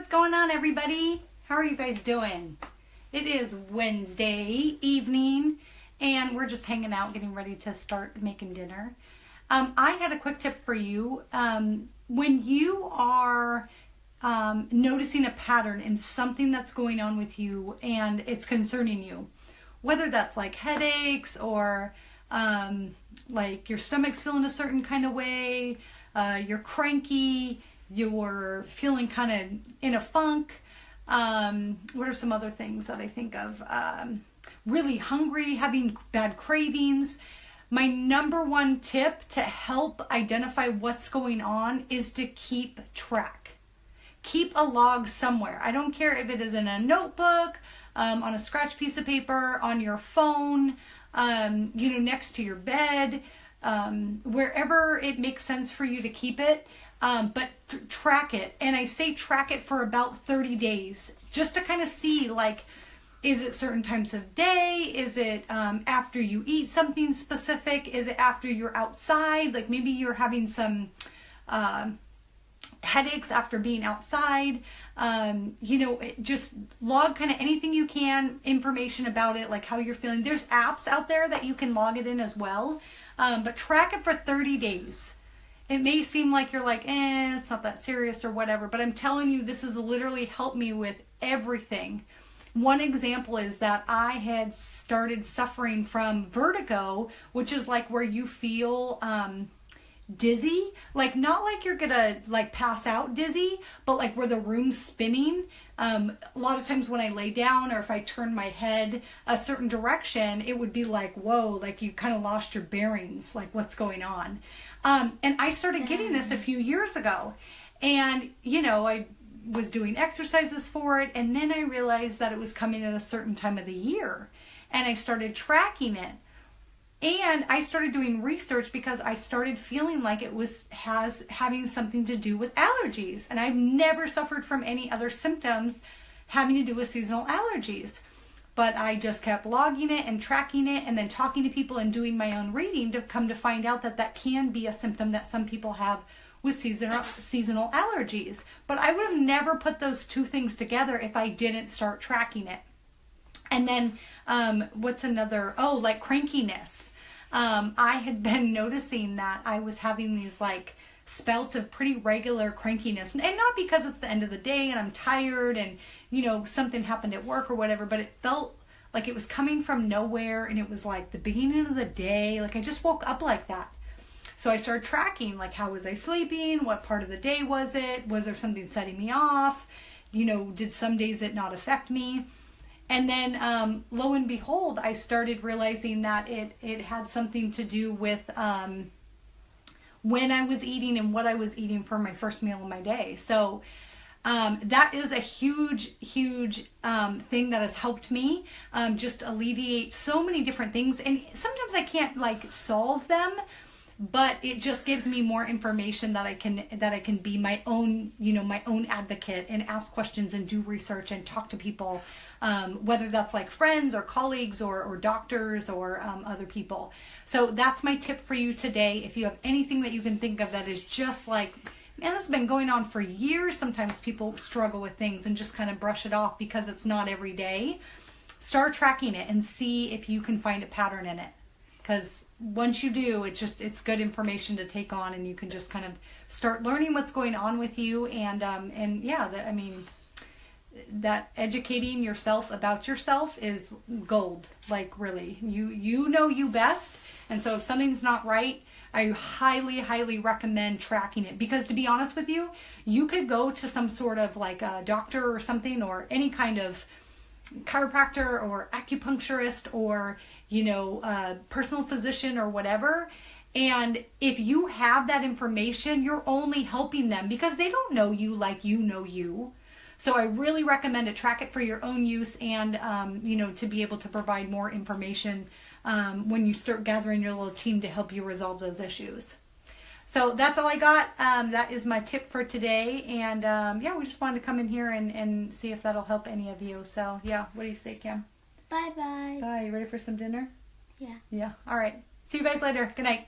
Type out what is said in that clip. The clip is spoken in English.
what's going on, everybody? How are you guys doing? It is Wednesday evening and we're just hanging out, getting ready to start making dinner. I had a quick tip for you. When you are noticing a pattern in something that's going on with you and it's concerning you, whether that's like headaches or like your stomach's feeling a certain kind of way, you're cranky, you're feeling kind of in a funk. What are some other things that I think of? Really hungry, having bad cravings. My number one tip to help identify what's going on is to keep track. Keep a log somewhere. I don't care if it is in a notebook, on a scratch piece of paper, on your phone, next to your bed, wherever it makes sense for you to keep it. But track it. And I say track it for about 30 days just to kind of see, like, is it certain times of day? Is it after you eat something specific? Is it after you're outside? Like maybe you're having some headaches after being outside. Just log kind of anything you can, information about it, like how you're feeling. There's apps out there that you can log it in as well. But track it for 30 days. It may seem like you're like, it's not that serious or whatever, but I'm telling you, this has literally helped me with everything. One example is that I had started suffering from vertigo, which is like where you feel dizzy, like not like you're gonna like pass out dizzy, but like where the room's spinning. A lot of times when I lay down or if I turn my head a certain direction, it would be like, whoa, like you kind of lost your bearings, like what's going on. And I started getting this a few years ago, and I was doing exercises for it, and then I realized that it was coming at a certain time of the year, and I started tracking it. And I started doing research because I started feeling like it has having something to do with allergies. And I've never suffered from any other symptoms having to do with seasonal allergies. But I just kept logging it and tracking it and then talking to people and doing my own reading to come to find out that that can be a symptom that some people have with seasonal allergies. But I would have never put those two things together if I didn't start tracking it. And then what's another? Oh, like crankiness. I had been noticing that I was having these like spouts of pretty regular crankiness, and not because it's the end of the day and I'm tired and something happened at work or whatever, but it felt like it was coming from nowhere, and it was like the beginning of the day, like I just woke up like that. So I started tracking, like how was I sleeping, what part of the day was it, was there something setting me off, did some days it not affect me? And then lo and behold, I started realizing that it had something to do with when I was eating and what I was eating for my first meal of my day. So that is a huge thing that has helped me just alleviate so many different things. And sometimes I can't like solve them, but it just gives me more information that I can be my own, my own advocate and ask questions and do research and talk to people, whether that's like friends or colleagues or doctors or other people. So that's my tip for you today. If you have anything that you can think of that is just like, man, this has been going on for years. Sometimes people struggle with things and just kind of brush it off because it's not every day. Start tracking it and see if you can find a pattern in it. Because once you do, it's good information to take on, and you can just kind of start learning what's going on with you. And that educating yourself about yourself is gold. Like really, you know you best. And so if something's not right, I highly recommend tracking it, because to be honest with you, you could go to some sort of like a doctor or something, or any kind of chiropractor or acupuncturist or personal physician or whatever, and if you have that information, you're only helping them because they don't know you like you know you. So I really recommend to track it for your own use, and to be able to provide more information when you start gathering your little team to help you resolve those issues. So that's all I got. That is my tip for today. And we just wanted to come in here and see if that'll help any of you. So yeah, what do you say, Kim? Bye-bye. Bye. You ready for some dinner? Yeah. Yeah. All right. See you guys later. Good night.